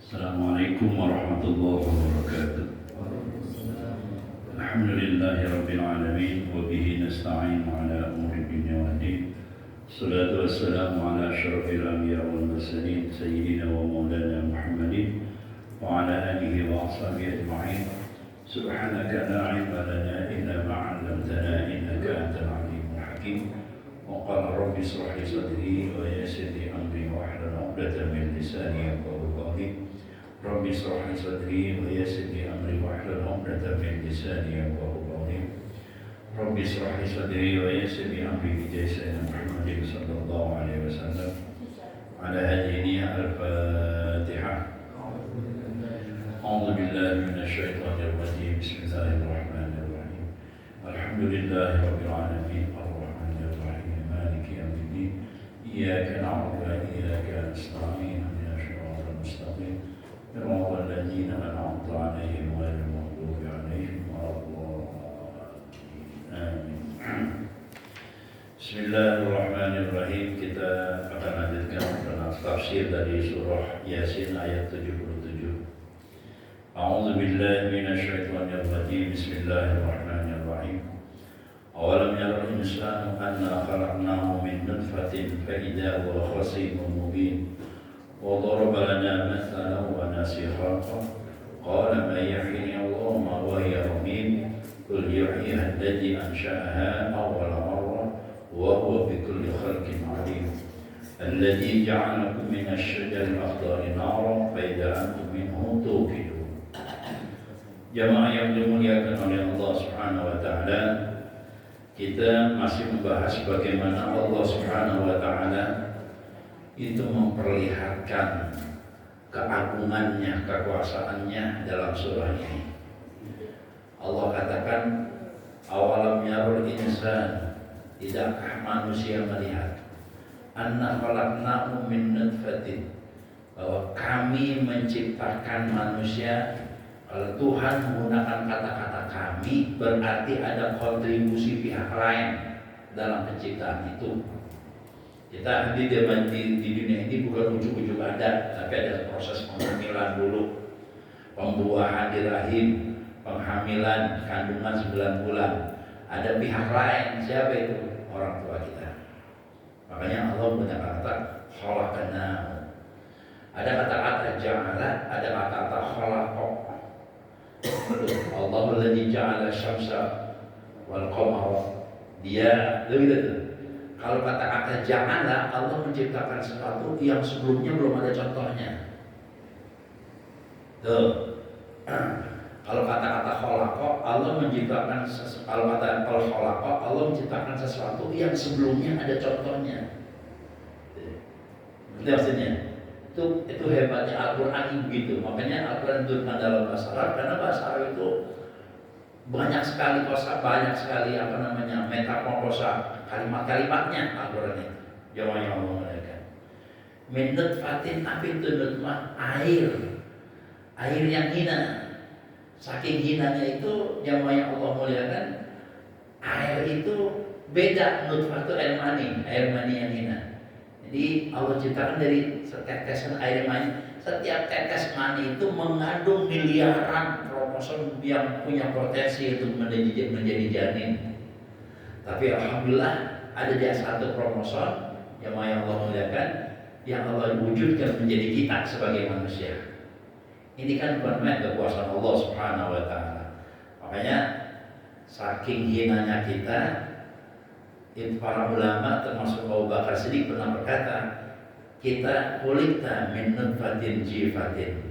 Assalamualaikum warahmatullahi wabarakatuh. Alhamdulillahi rabbil alamin wa bihi nasta'in ala umuri dunya waddin. Salatu wassalamu ala asyrafil anbiya wal mursalin sayyidina wa maulana Muhammadin wa ala alihi wa ashabihi ajma'in. Subhanaka la ilma lana illa ma 'allamtana innaka antal alimul hakim. Wa qala rabbi ishrah li sadri wa yassir li amri wa hlul 'uqdatam min lisani yafqahu qawli. Rabbi ishrah li sadri wa yassir li amri wahlul 'uqdatam min lisani yafqahu qawli. Rabbi ishrah li sadri wa yassir li amri bi jaysina Muhammadin sallallahu alaihi wasallam. Ala hadhihi al-Fatihah. A'udzu billahi minasy syaithanir rajim. Bismillahirrahmanirrahim. Alhamdulillahi rabbil alamin arrahmanir rahim maliki yaumiddin. Iyyaka na'budu wa iyyaka nasta'in. Ihdinas siratal mustaqim. صراط الذين أنعمت عليهم غير المغضوب عليهم ولا الضالين آمين. Bismillahirrahmanirrahim. Kita akan lanjutkan dengan tafsir dari surah Yasin ayat 77. A'udzu billahi minasy syaithanir rajim. Bismillahirrahmanirrahim. Awalam yaral insanu anna khalaqnahu min nutfatin fa idza huwa khasimun mubin. وضرب لنا مثلا ونسي خلقه قال من يحيي العظام وهي رميم قل يحييها الذي أنشأها أول مرة وهو بكل خلق عليم الذي جعلكم من الشجر الأخضر نارا فإذا أنتم منه توقدون. Jamaah yang dimuliakan oleh Allah Subhanahu wa taala, kita masih membahas bagaimana Allah Subhanahu wa taala itu memperlihatkan keagungannya, kekuasaannya dalam surah ini. Allah katakan, awalam yarul insan, tidakkah manusia melihat anna khalaqnahu min nutfatin, bahwa kami menciptakan manusia. Kalau Tuhan menggunakan kata-kata kami, berarti ada kontribusi pihak lain dalam penciptaan itu. Kita di dunia ini bukan ujuk-ujuk ada, tapi ada proses penghamilan dulu, pembuahan di rahim, penghamilan, kandungan 9 bulan. Ada pihak lain, siapa itu? Orang tua kita. Makanya Allah menggunakan kata khalaqnahu. Ada kata-kata ja'ala, ada kata-kata khalaqa. Allahu alladzi ja'ala syamsa wal qamara. Dia begitu. Kalau kata-kata janganlah, Allah menciptakan sesuatu yang sebelumnya belum ada contohnya. Tuh. Kalau kata-kata khalaqa, Allah menciptakan Allah menciptakan sesuatu yang sebelumnya ada contohnya. Itu maksudnya. Itu hebatnya Al-Qur'an begitu. Makanya Al-Qur'an diturunkan dalam bahasa Arab, karena bahasa Arab itu banyak sekali kosa, banyak sekali metaforsa kalimat-kalimatnya Al-Qur'an itu. Jamaah yang Allah muliakan. Min nutfatin, tapi itu nutfah air yang hina. Saking hinanya itu, jamaah yang Allah muliakan, air itu beda. Nutfah itu air mani yang hina. Jadi Allah ciptakan dari setetesan air mani. Setiap tetes mani itu mengandung miliaran kromosom yang punya potensi untuk menjadi janin. Tapi alhamdulillah ada dia satu kromosom yang Allah muliakan, yang Allah wujudkan menjadi kita sebagai manusia. Ini kan benar kekuasaan Allah Subhanahu wa taala. Makanya saking hinanya kita, para ulama termasuk Abu Bakar Siddiq pernah berkata, kita kulikta min nutfatin jifatin.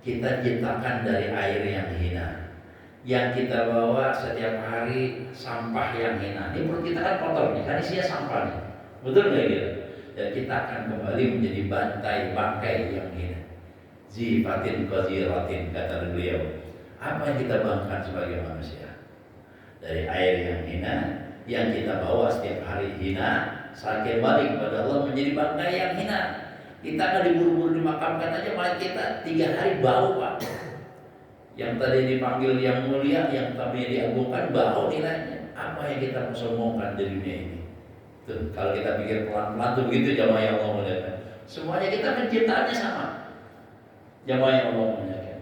Kita ciptakan dari air yang hina, yang kita bawa setiap hari sampah yang hina. Ini perut kita kan kotor nih, kan isinya sampah nih. Betul nggak gitu? Dan kita akan kembali menjadi bangkai yang hina. Jifatin qaziratin, kata beliau. Apa yang kita banggakan sebagai manusia? Dari air yang hina, yang kita bawa setiap hari hina, saat kembali kepada Allah menjadi bangkai yang hina. Kita akan diburu-buru dimakamkan aja, malah kita 3 hari bau, Pak. Yang tadi dipanggil yang mulia, yang tadinya diagungkan, bau nilainya. Apa yang kita mau sombongkan di dunia ini? Tuh, kalau kita pikir pelan-pelan tuh begitu, jamaah yang Allah muliakan. Semuanya kita penciptaannya sama. Jamaah yang Allah muliakan.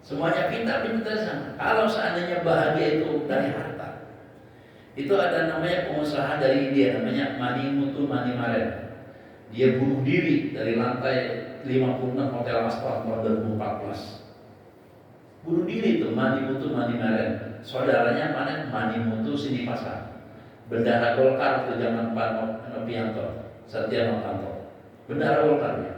Semuanya pintar sana. Kalau seandainya bahagia itu dari harta, itu ada namanya pengusaha dari India namanya Manimuthu Manimaren. Dia bunuh diri dari lantai 56 Hotel Astor tahun 2014. Bunuh diri itu Manimuthu Manimaren. Saudaranya mana? Manimuthu Sinipasa. Bendahara Golkar itu zaman Pak Nopianto, Setia Novanto. Bendahara Golkar ya.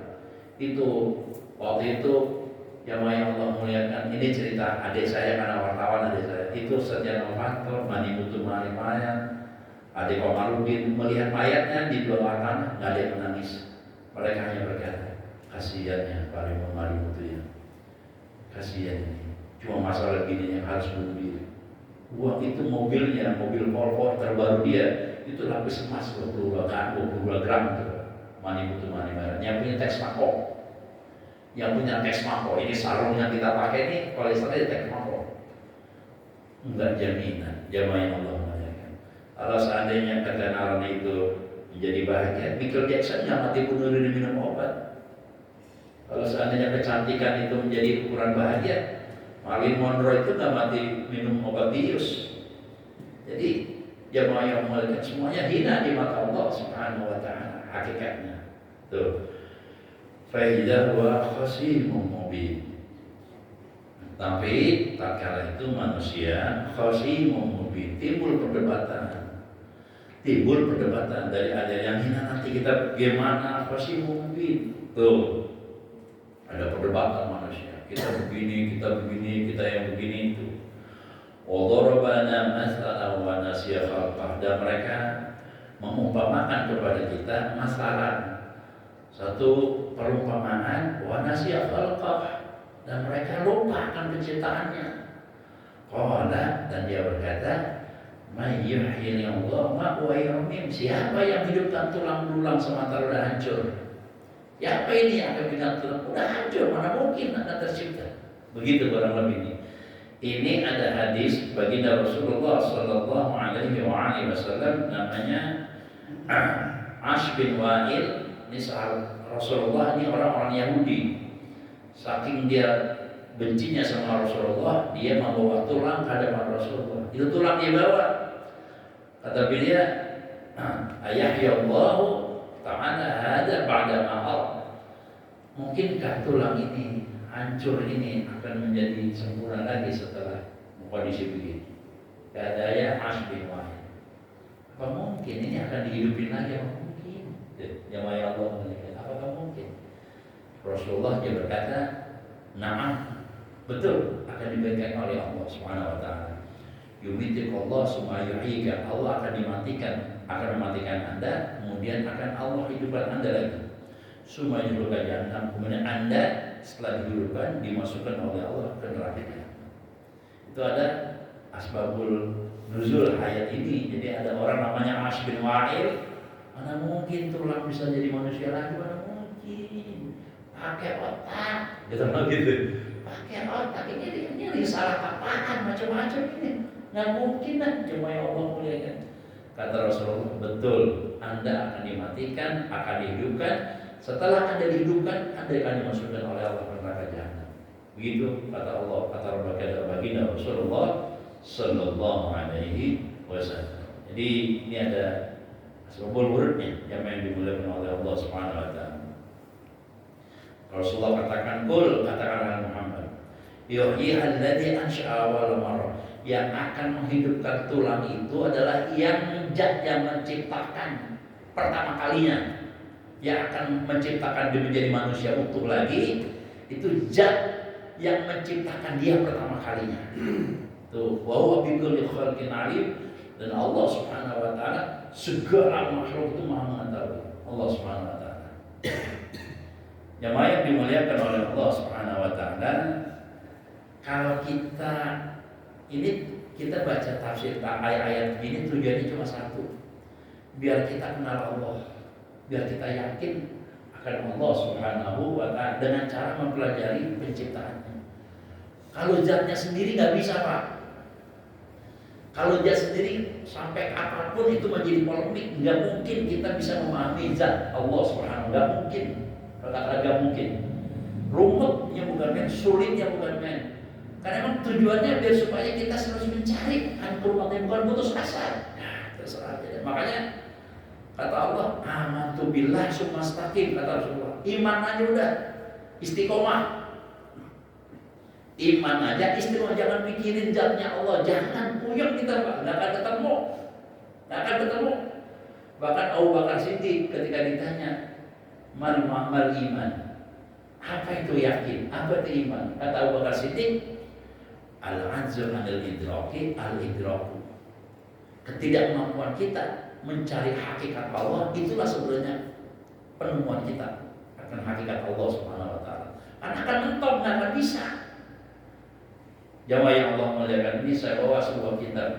Itu waktu itu Jamaah yang Allah muliakan, ini cerita adik saya karena wartawan adik saya. Itu Setia Novanto, Manimuthu Manimaren, adik Komarudin melihat mayatnya di bawah tanah, nggak ada yang menangis. Mereka hanya berkata, kasihannya Pak Manimuthu ya, kasihan ini. Cuma masalah gini yang harus bunuh diri. Uang itu mobilnya, mobil Volvo terbaru dia itu lapis emas 22 gram itu. Manimuthu Manimaren yang punya teks mako. Yang punya teks mako, ini sarung yang kita pakai ini kalau istilahnya teks mako. Enggak jaminan, jamaah yang Allah muliakan. Kalau seandainya ketenaran itu menjadi bahagia, Michael Jackson nggak mati bunuh diri minum obat. Kalau seandainya kecantikan itu menjadi ukuran bahagia, Marilyn Monroe itu nggak mati minum obat bius. Jadi jamaah yang muliakan, semuanya hina di mata Allah Subhanahu wa Ta'ala hakikatnya. Tuh. Faidah wa khasimun mubin. Tapi tak kala itu manusia khasimun mubin, timbul perdebatan dari ada yang hina nanti kita bagaimana khasimun mubin. Tuh ada perdebatan manusia, kita begini, kita yang begini itu. Wa darabana masalan wa nasiya khalqah, dan mereka mengumpamakan kepada kita masalah satu perumpamaan wa nasiya khalqah, dan mereka lupa akan penciptaannya. Qala, dan dia berkata, may yuhyil Allah ma wa yumim, siapa yang hidupkan tulang belulang sementara sudah hancur? Siapa ini yang akan hidupkan tulang sudah hancur, mana mungkin akan tercipta? Begitu kurang lebih ini. Ini ada hadis baginda Rasulullah sallallahu alaihi wasallam namanya Ash bin Wa'il. Ini sahabat Rasulullah, ini orang-orang Yahudi. Saking dia bencinya sama Rasulullah, dia membawa tulang ke hadapan Rasulullah. Itu tulang dia bawa. Kata beliau, Ayahiyallahu ta'ala hada ba'da ma'al. Mungkinkah tulang ini, hancur ini akan menjadi sempurna lagi setelah kondisi begini? Kadaya Ash bin Wa'il. Apa mungkin ini akan dihidupin lagi? Jamaah Allah muliakan, apakah mungkin? Rasulullah dia berkata, na'am, betul, akan diberikan oleh Allah Subhanahu wa Ta'ala. Yumitikullah summa yuhyika, Allah akan mematikan Anda, kemudian akan Allah hidupkan Anda lagi. Summa yuhluka jahannam, kemudian Anda setelah dihidupkan dimasukkan oleh Allah ke neraka. Itu ada asbabul nuzul ayat ini. Jadi ada orang namanya Ash bin Wa'il. Mana mungkin tulang bisa jadi manusia lagi? Mana mungkin? Pakai otak, gitu. Pakai otak ini salah apaan? Macam-macam ini. Nggak mungkin lah, cuma yang Allah muliakan. Kata Rasulullah, betul. Anda akan dimatikan, akan dihidupkan. Setelah Anda dihidupkan, Anda akan dimasukkan oleh Allah ke neraka jahanam. Begitu kata Allah, kata baginda Rasulullah sallallahu alaihi wasallam. Jadi ini ada sebab urutnya yang dimulakan oleh Allah Subhanahu wa Ta'ala. Rasulullah katakan, kul, katakanlah Muhammad, yuhyi alladzi ansha'a awwal marrah, yang akan menghidupkan tulang itu adalah yang menciptakan pertama kalinya, yang akan menciptakan dia menjadi manusia utuh lagi, itu zat yang menciptakan dia pertama kalinya. Tuh, wa huwa bi kulli khalqin alim, dan Allah Subhanahu wa Ta'ala segala makhluk itu maha mengetahui. Allah Subhanahu wa Ta'ala. Jamaah yang dimuliakan oleh Allah Subhanahu wa Ta'ala, kalau kita baca tafsir ayat-ayat ini tujuannya cuma satu, biar kita kenal Allah, biar kita yakin akan Allah Subhanahu wa Ta'ala dengan cara mempelajari penciptaannya. Kalau zatnya sendiri nggak bisa, Pak. Kalau zat sendiri sampai apapun itu menjadi polemik, nggak mungkin kita bisa memahami zat Allah Subhanahu, nggak mungkin. Kata-kata nggak mungkin. rumitnya bukan main, sulitnya bukan main. Karena memang tujuannya biar supaya kita terus mencari kurmatnya, bukan putus asa. Nah, terserah aja. Makanya kata Allah, amantu billah sumastaqim, kata Rasulullah. Iman aja udah, istiqomah. Iman aja istiqomah, jangan pikirin zatnya Allah, jangan puyeng kita, Pak. Nggak akan ketemu. Bahkan Abu Bakar Siddiq ketika ditanya, mal iman, apa itu yakin, apa itu iman? Kata Abu Bakar Siddiq, al-'ajzu 'anil idraki al-idraku. Ketidakmampuan kita mencari hakikat Allah, itulah sebenarnya penemuan kita akan hakikat Allah Subhanahu wa taala. Karena akan mentok, nggak akan bisa. Jamaah yang Allah muliakan, ini saya bawa sebuah kitab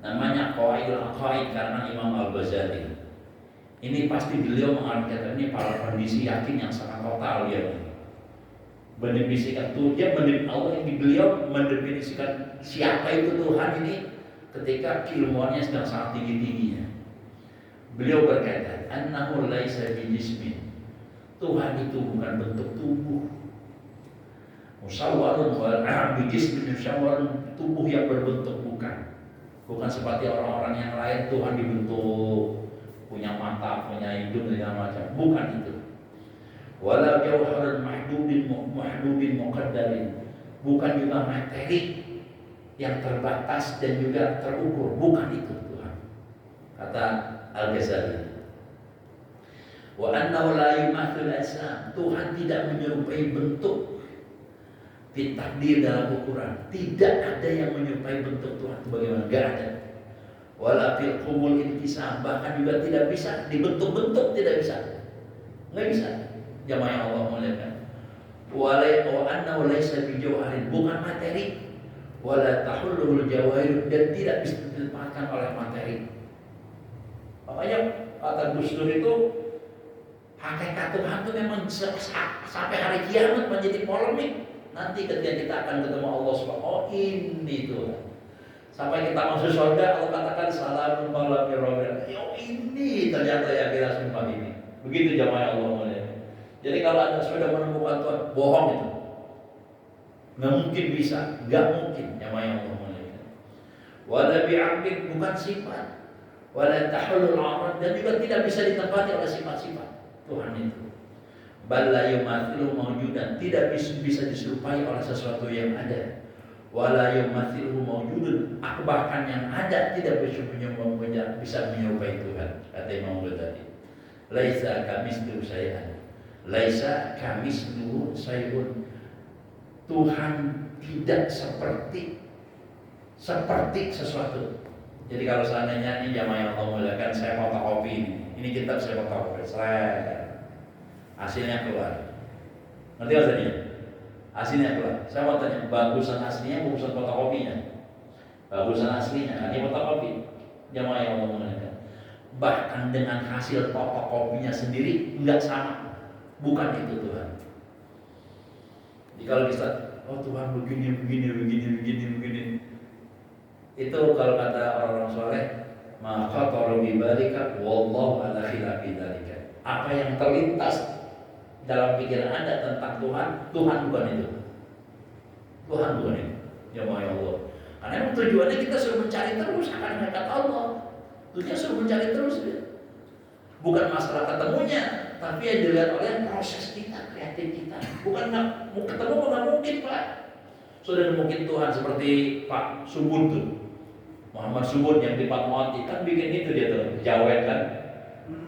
namanya Qawaidul Aqaid karena Imam Al-Ghazali. Ini pasti beliau mengartikan ini para kondisi yakin yang sangat total dia. Mendefinisikan Tuhan, dia Allah yang beliau mendefinisikan siapa itu Tuhan ini ketika keilmuannya sedang sangat tinggi-tingginya. Beliau berkata, annahu laisa bijismin. Tuhan itu bukan bentuk tubuh. Musawwarun wal bijismin musawwarun, tubuh yang berbentuk bukan. Bukan seperti orang-orang yang lain Tuhan dibentuk punya mata, punya hidung dan macam. Bukan itu. Wala jauharun mahdudin muqaddarin. Bukan juga materi yang terbatas dan juga terukur. Bukan itu Tuhan. Kata Al-Ghazali. Wa annahu la yumathil asam. Tuhan tidak menyerupai bentuk takdir dalam ukuran. Tidak ada yang menyerupai bentuk Tuhan itu bagaimana? Enggak ada. Wala fil qumul intisab, bahkan juga tidak bisa dibentuk-bentuk, tidak bisa. Enggak bisa. Jamaah Allah muliakan. Wa annahu laysa bijawharin, bukan materi. Wala tahulul jawahir, dan tidak bisa ditempatkan oleh materi. Makanya kata Gus Dur itu hakikat Tuhan itu memang sampai hari kiamat menjadi polemik. Nanti ketika kita akan ketemu Allah Subhanahu, oh ini Tuhan. Sampai kita masuk surga, Allah katakan salamun ala fir'aun. Oh ini ternyata yang kita sumpah ini. Begitu jamaah Allah mulia. Jadi kalau Anda sudah menemukan Tuhan, bohong itu. Nggak mungkin bisa, nggak mungkin jamaah Allah mulia. Wala bi'aqlin, bukan sifat. Wala tahulul arad, dan juga tidak bisa ditempati oleh sifat-sifat Tuhan itu. Balla yumathilu mawjudan, tidak bisa diserupai oleh sesuatu yang ada. Wala yumathilu mawjudun, bahkan yang ada tidak bisa menyerupai Tuhan. Kata Imam Ghazali, laisa kamitslihi syai'an, laisa kamitslihi syai'un. Tuhan tidak seperti sesuatu. Jadi kalau seandainya ini jamaah yang Allah muliakan, saya fotokopi ini kitab saya fotokopi, hasilnya keluar. Ngerti maksudnya? Hasilnya keluar. Saya mau tanya, bagusan aslinya, bagusan fotokopinya? Bagusan aslinya, ini fotokopi. Jamaah yang Allah muliakan. Bahkan dengan hasil fotokopinya sendiri nggak sama. Bukan itu Tuhan. Jadi kalau kita, oh Tuhan begini. Itu kalau kata orang-orang soleh, maka tolong bibalika, wallahu ala khilafi dzalika. Apa yang terlintas dalam pikiran Anda tentang Tuhan bukan itu. Tuhan bukan itu. Ya Allah. Karena memang tujuannya kita suruh mencari terus akan hakikat Allah. Tujuannya suruh mencari terus. Ya. Bukan masalah ketemunya, tapi yang dilihat oleh proses kita, kreatif kita. Bukan mau ketemu nggak mungkin Pak. Sudah mungkin Tuhan seperti Pak Subud tuh. Muhammad Subud yang di Fatmawati kan bikin itu dia tuh, Jawet kan.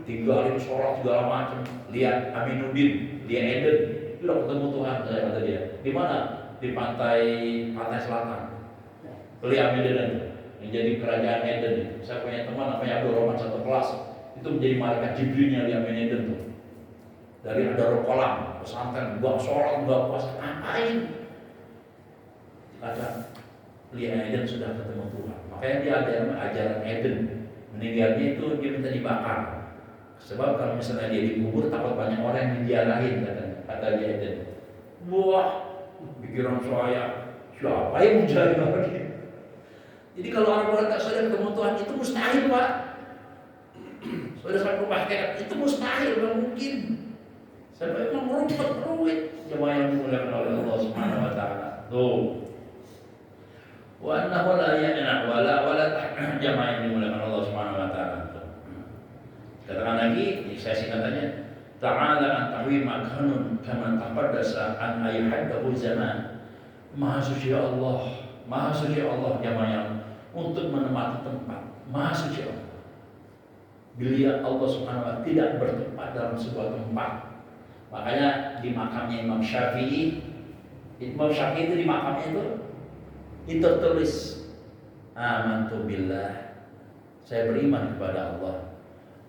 Tinggalin sholat segala macam, lihat Aminuddin, dia Eden, itu udah ketemu Tuhan, saya kata dia. Di mana? Di pantai selatan. Beli Aminuddin yang jadi kerajaan Eden. Saya punya teman namanya Abdul Rahman satu kelas, itu menjadi malaikat Jibrilnya di Aminuddin tuh. Dari ada kolam, pesantren, gua sholat, gua puasa, ngapain? Kata lihat Eden sudah ketemu Tuhan. Makanya dia ada ajaran Eden. Meninggalnya itu dia minta dibakar. Sebab kalau misalnya dia dikubur takut banyak orang yang menjarahin, kata dia Eden. Wah, pikiran saya, siapa yang menjarahin lagi? Jadi kalau orang berkata saudara ketemu Tuhan itu mustahil Pak. Saudara sampai hakikat itu mustahil, nggak mungkin. Sampai memang merumput ruwet jemaah yang dimuliakan oleh Allah Subhanahu wa taala. Tuh. Wa annahu la ya'na wala jemaah yang dimuliakan Allah Subhanahu wa taala. Katakan lagi, saya singkatannya, ta'ala an tahwi makanun kama taqaddasa an ayyuhaddahu zaman. Maha suci Allah, maha suci Allah jemaah yang untuk menempati tempat. Maha suci Allah. Bila Allah Subhanahu wa taala tidak bertempat dalam sebuah tempat. Makanya di makamnya Imam Syafi'i itu di makamnya itu tertulis amantu billah, saya beriman kepada Allah,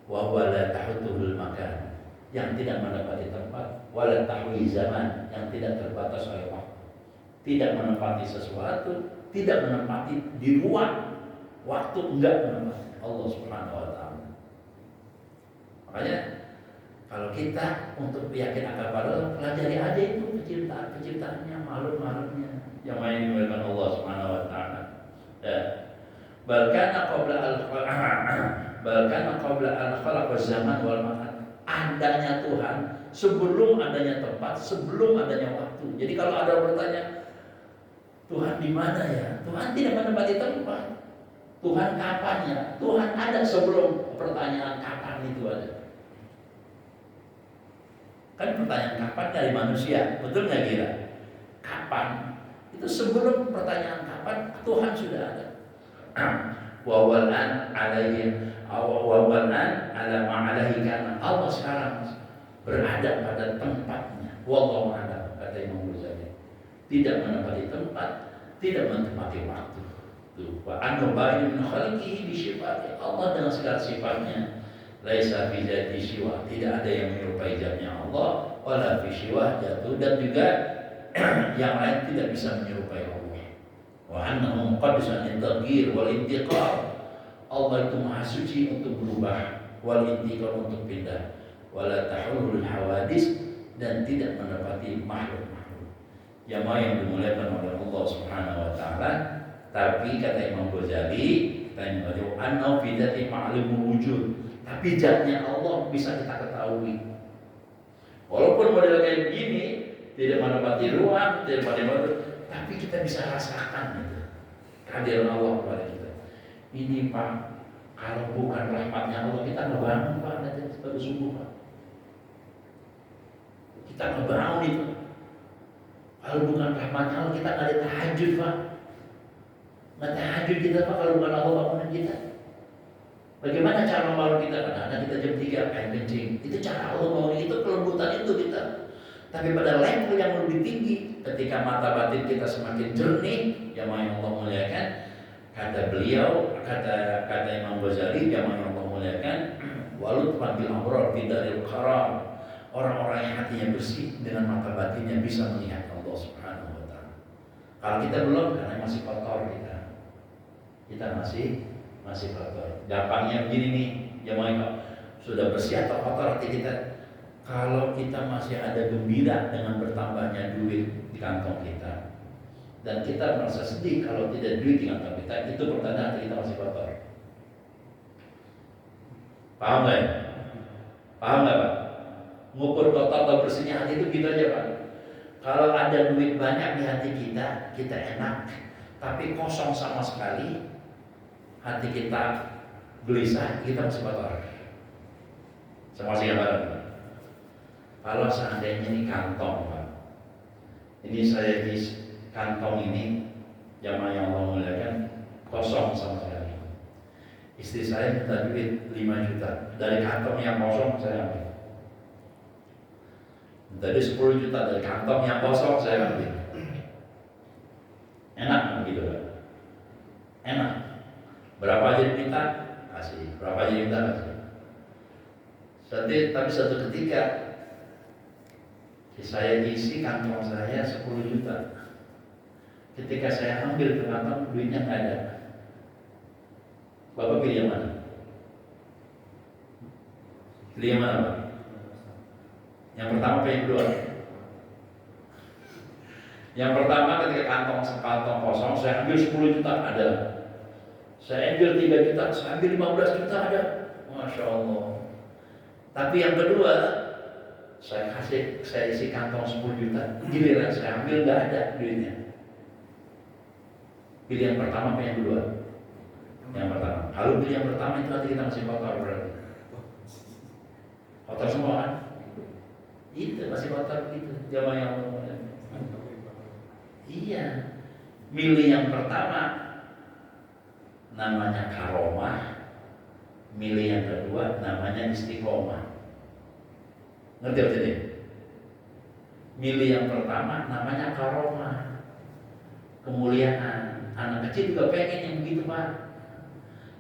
wa huwa la tahutuhul makan, yang tidak menempati tempat, wa la tahwi zaman, yang tidak terbatas oleh waktu, tidak menempati sesuatu, tidak menempati di ruang waktu, enggak menempati Allah Subhanahu wa taala. Makanya kalau kita untuk yakin akan Allah, pelajari aja itu penciptaannya, makhluk-makhluknya yang main dimuliakan Allah Subhanahu wa taala. Ya. Bahkan qabla al-khalaq zaman wal makan. Adanya Tuhan sebelum adanya tempat, sebelum adanya waktu. Jadi kalau ada orang bertanya, Tuhan di mana ya? Tuhan tidak menempati tempat. Tuhan kapannya? Tuhan ada sebelum pertanyaan kapan itu ada. Kan pertanyaan kapan dari manusia, betul nggak kira? Kapan? Itu sebelum pertanyaan kapan, Tuhan sudah ada. Wawalan alaihi awawalan ala ma'alahi, karena Allah sekarang berada pada tempatnya. Wallahu a'lam, kata Imam Ghazali. Tidak menempati tempat, tidak menempati waktu. Wa anhu ba'in min khalqihi bi sifati, Allah dengan segala sifatnya. Laisa fi dzati siwa, tidak ada yang menyerupai zatnya Allah, wala fi siwa jatuh, dan juga yang lain tidak bisa menyerupai Allah. Wa annahu muqaddisun lil-taghyir wal intiqal, Allah itu maha suci untuk berubah, wal intiqal untuk pindah, wala tahulul hawadis, dan tidak mendapati makhluk-makhluk. Jamaah yang dimuliakan oleh Allah Subhanahu wa taala. Tapi kata Imam Ghazali, annahu fi dzati ma'lumul wujud, tapi zatnya Allah bisa kita ketahui. Walaupun model kayak begini, tidak menempati ruang, tidak menempati, tapi kita bisa rasakan gitu, kehadiran Allah kepada kita. Ini Pak, kalau bukan rahmatnya Allah, kita nggak bangun Pak, nanti baru subuh Pak. Kita nggak bangun itu. Kalau bukan rahmatnya Allah, kita nggak ada tahajud Pak. Nggak tahajud kita Pak, kalau bukan Allah bangunan kita. Bagaimana cara membangun kita? Kadang-kadang kita jam 3 pengen kencing. Itu cara Allah bangun, itu kelembutan itu kita. Tapi pada level yang lebih tinggi, ketika mata batin kita semakin jernih, yang Allah muliakan, kata beliau, kata Imam Ghazali, yang Allah muliakan, walut bil amror bidaril qarar, orang-orang yang hatinya bersih dengan mata batinnya bisa melihat Allah Subhanahu wa taala. Kalau kita belum, karena masih kotor kita masih kotor. Gampangnya begini nih, jemaah, sudah bersih atau kotor hati kita? Kalau kita masih ada gembira dengan bertambahnya duit di kantong kita, dan kita merasa sedih kalau tidak duit di kantong kita, itu pertanda hati kita masih kotor. Paham nggak ya? Paham nggak Pak? Ngukur kotor atau bersihnya hati itu gitu aja Pak. Kalau ada duit banyak di hati kita enak, tapi kosong sama sekali, hati kita gelisah, kita masih kotor. Sama sih ya. Kalau seandainya ini kantong Pak, ini saya di kantong ini, jamaah yang Allah muliakan, kosong sama sekali. Istri saya minta duit 5 juta, dari kantong yang kosong saya ambil. Dari 10 juta dari kantong yang kosong saya ambil. Enak begitu Pak? Enak. Berapa aja diminta? Kasih. Berapa aja diminta? Kasih. Tapi satu ketika saya isi kantong saya 10 juta. Ketika saya ambil ke kantong, duitnya nggak ada. Bapak pilih yang mana? Pilih yang mana Pak? Yang pertama apa yang kedua? Yang pertama ketika kantong kosong, saya ambil 10 juta ada. Saya ambil 3 juta, saya ambil 15 juta ada. Masya Allah. Tapi yang kedua, saya isi kantong 10 juta, giliran saya ambil nggak ada duitnya. Pilih yang pertama apa yang kedua? Yang pertama. Kalau pilih yang pertama itu nanti kita masih kotor berarti. Kotor semua kan? Itu masih kotor gitu. Jamaah yang iya. Milih yang pertama namanya karomah, milih yang kedua namanya istiqomah. Ngerti apa ini? Milih yang pertama namanya karomah, kemuliaan. Anak kecil juga pengen yang begitu Pak.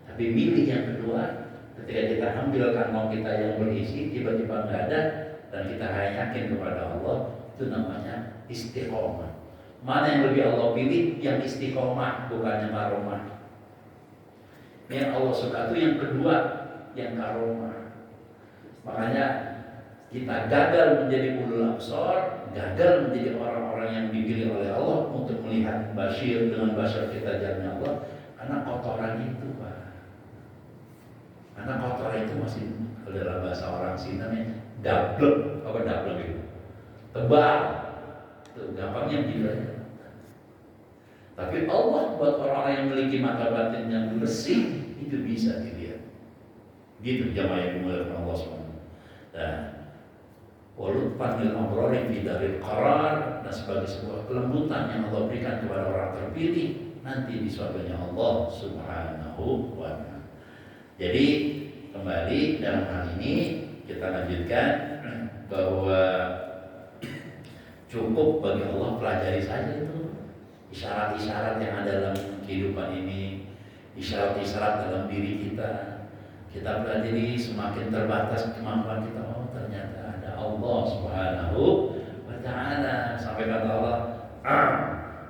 Tapi milih yang kedua, ketika kita ambil kantong kita yang berisi tiba-tiba nggak ada dan kita hanya yakin kepada Allah, itu namanya istiqomah. Mana yang lebih Allah pilih? Yang istiqomah, bukannya karomah. Yang Allah suka itu yang kedua, yang karomah. Makanya kita gagal menjadi ulul absar, gagal menjadi orang-orang yang dipilih oleh Allah untuk melihat basyir dengan basyar kita jalannya Allah, karena kotoran itu Pak. Karena kotoran itu masih dalam bahasa orang sini namanya dablek, apa dablek itu? Tebal, tuh gampangnya gila ya. Tapi Allah buat orang-orang yang memiliki mata batin yang bersih itu bisa dilihat. Gitu jamaah yang dimuliakan Allah SWT. Dan walut panggil amrori dari qarar, dan sebagai sebuah kelembutan yang Allah berikan kepada orang terpilih nanti di surganya Allah Subhanahu wa ta'ala. Jadi kembali dalam hal ini kita lanjutkan bahwa cukup bagi Allah pelajari saja itu isyarat-isyarat yang ada dalam kehidupan ini, isyarat-isyarat dalam diri kita. Kita pelajari semakin terbatas kemampuan kita. Oh ternyata ada Allah Subhanahu wa ta'ala. Sampai kata Allah,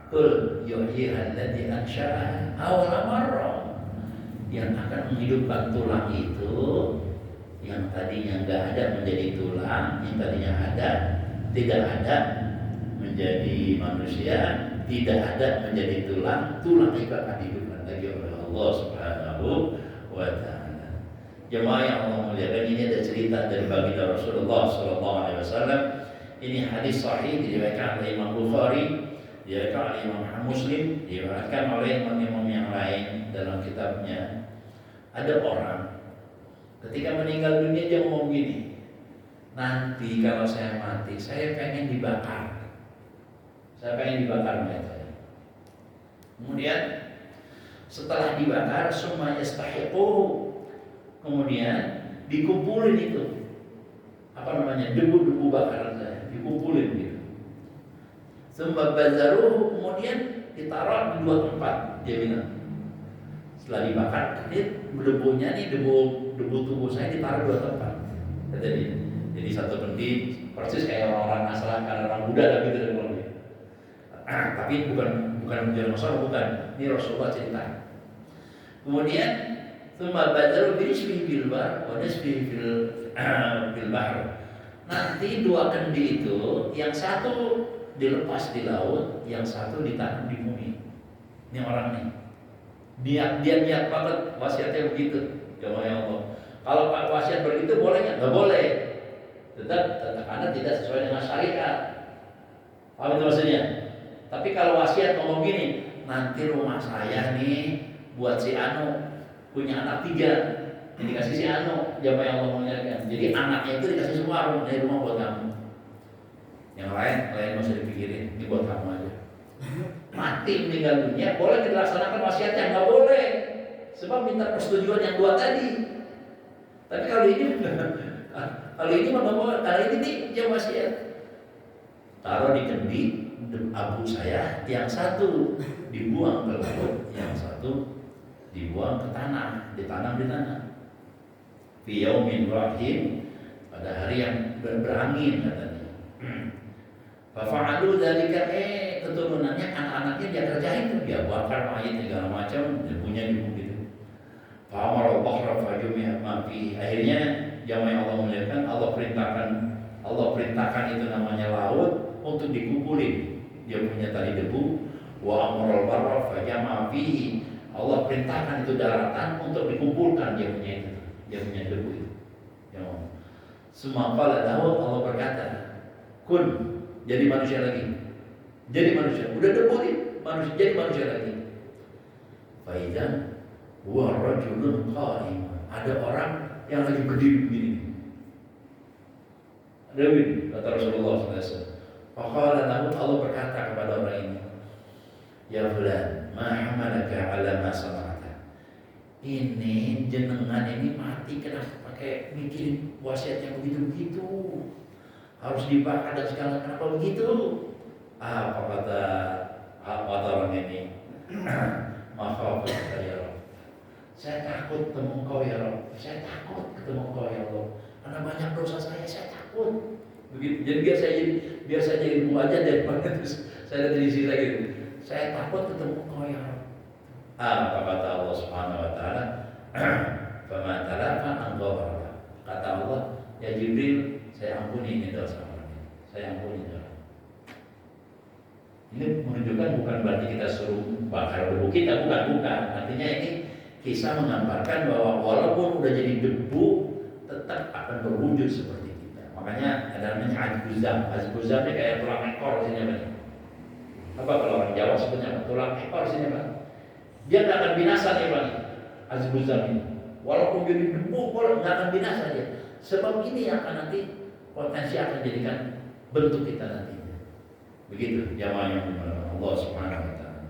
Qul yuhyiha alladzi ansha'a awwala marrah. Yang akan menghidupkan tulang itu, yang tadinya enggak ada menjadi tulang, yang tadinya ada tidak ada menjadi manusia, tidak ada menjadi tulang, tulang itu akan dihidupkan lagi oleh Allah Subhanahu wa ta'ala. Jemaah yang Allah muliakan, ini ada cerita dari baginda Rasulullah sallallahu alaihi wasallam. Ini hadis sahih diriwayatkan oleh Imam Bukhari, diriwayatkan oleh Imam Muslim, diriwayatkan oleh imam-imam yang lain dalam kitabnya. Ada orang ketika meninggal dunia dia ngomong gini, nanti kalau saya mati, saya pengen dibakar. Saya pengen dibakar mayat saya. Kemudian setelah dibakar, summa yastahiqu, kemudian dikumpulin itu apa namanya debu-debu bakaran saya, dikumpulin gitu. Summa bazaruhu, kemudian ditaruh di dua tempat. Dia bilang setelah dibakar, ini debunya nih debu tubuh saya ditaruh dua tempat. Kata dia. Jadi satu tempat persis kayak orang-orang asalkan orang Buddha lah gitu dan tapi bukan menjadi masalah, bukan. Ini Rasulullah cerita. Kemudian tsumma badaru birisbihi bil bahr wa nisbihi bil bahr. Nanti dua kendi itu, yang satu dilepas di laut, yang satu ditanam di bumi. Ini orang nih. Dia niat banget wasiatnya begitu. Jamaah Allah. Kalau Pak wasiat begitu boleh nggak? Nggak boleh. Tetap karena tidak sesuai dengan syariat. Apa itu maksudnya? Tapi kalau wasiat ngomong gini, nanti rumah saya nih buat si Anu, punya anak 3, yang dikasih si Anu, jamaah yang Allah muliakan. Jadi anaknya itu dikasih semua rumah buat kamu. Yang lain nggak usah dipikirin, ini buat kamu aja. Mati meninggal dunia, boleh dilaksanakan wasiatnya? Nggak boleh, sebab minta persetujuan yang 2 tadi. Tapi kalau ini kalau ini nih dia wasiat, taruh di kendi abu saya, yang satu dibuang ke laut, yang satu dibuang ke tanah, ditanam di tanah. Fi yaumin rahim, pada hari yang berangin katanya. Fa'alu dzalika, keturunannya anak-anaknya dia kerjain tuh, dia bakar mayat segala macam, debunya gitu. Fa'amara al-bahra fajumia ma fi. Akhirnya jamaah yang Allah muliakan, Allah perintahkan itu namanya laut untuk dikumpulin. Dia punya tali debu, wa amral barra fajama fihi. Allah perintahkan itu daratan untuk dikumpulkan dia punya debu itu. Ya. Summa qala lahu, Allah berkata, kun, jadi manusia lagi. Jadi manusia, udah debu nih, manusia jadi manusia lagi. Faidan huwa rajulun qa'im. Ada orang yang lagi berdiri begini. Ada begini, kata Rasulullah SAW. Faqala lahu, Allah berkata kepada orang ini, ya fulan, ma hamalaka ala ma sana'ata. Ini jenengan ini mati kenapa pakai mikirin wasiat yang begitu-begitu? Harus dibakar dan segala, kenapa begitu? Apa kata orang ini? Makhafata ya Rabb. Saya takut ketemu Engkau ya Rabb. Saya takut ketemu Engkau ya Allah. Karena banyak dosa saya takut. Begitu. Jadi biar saya jadi muajab daripada saya ada di sisi lagi. Saya takut ketemu Engkau ya Rabb. Apa kata Allah Subhanahu wa taala? Faman talafa an ghafara. Kata Allah, ya Jibril, saya ampuni ini dosa orang ini. Saya ampuni dosa. Ini menunjukkan bukan berarti kita suruh bakar debu kita, bukan. Artinya ini kisah menggambarkan bahwa walaupun udah jadi debu, tetap akan berwujud seperti kita. Makanya ada namanya azbuzam. Azbuzam ini kayak tulang ekor sini Pak. Apa kalau orang Jawa sebutnya tulang ekor sini Pak. Dia nggak akan binasa nih Pak. Azbuzam ini. Walaupun jadi debu, nggak akan binasa dia. Sebab ini yang akan nanti potensi akan jadikan bentuk kita nanti. Begitu jamaah yang dimana Allah Subhanahu wa taala.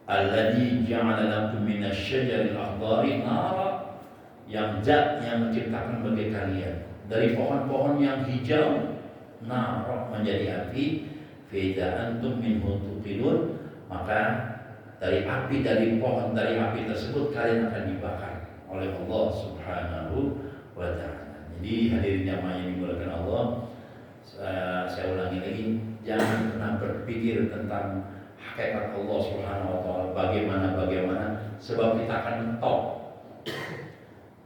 Alladzi ja'ala lakum minasy-syajaril akhdari nara, yang zat yang menciptakan bagi kalian dari pohon-pohon yang hijau nara menjadi api, fa idza antum minhu tuqidun, maka dari pohon dari api tersebut kalian akan dibakar oleh Allah Subhanahu wa taala. Jadi hadirin jamaah yang dimuliakan Allah, saya ulangi lagi, jangan pernah berpikir tentang hakikat Allah Subhanahu wa taala bagaimana, sebab kita akan mentok.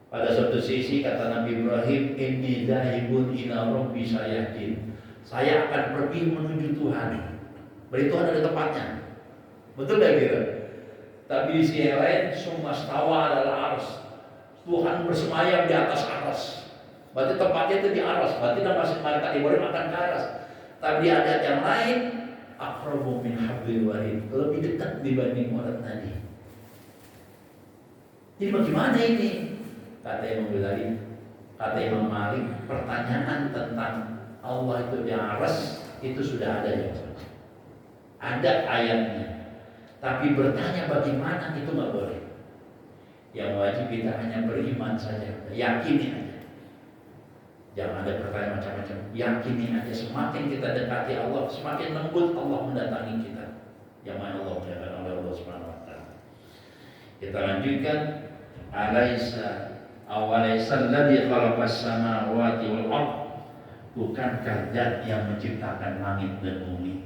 Pada suatu sisi kata Nabi Ibrahim, inni dzahibun ila rabbi sayahdin. Saya akan pergi menuju Tuhan. Berarti Tuhan ada tempatnya. Betul enggak gitu? Tapi di sisi lain, sumastawa adalah arsy. Tuhan bersemayam di atas arsy. Berarti tempatnya itu di aras. Berarti nama malaikat Ibrahim akan ke aras. Tapi di ayat yang lain, aqrabu min hablil warid, lebih dekat dibanding urat nadi. Jadi bagaimana ini? Kata Imam Ghazali, kata Imam Malik, pertanyaan tentang Allah itu di aras itu sudah ada jawabannya. Ada ayatnya. Tapi bertanya bagaimana itu nggak boleh. Yang wajib kita hanya beriman saja, yakini aja. Jangan ada pertanyaan macam-macam. Yakini aja, semakin kita dekati Allah, semakin lembut Allah mendatangi kita. Yang mana Allah mendatangi oleh Allah Subhanahu wa taala. Kita lanjutkan. Alaysa alladzi khalaqas samawati wal ardh. Bukankah zat yang menciptakan langit dan bumi?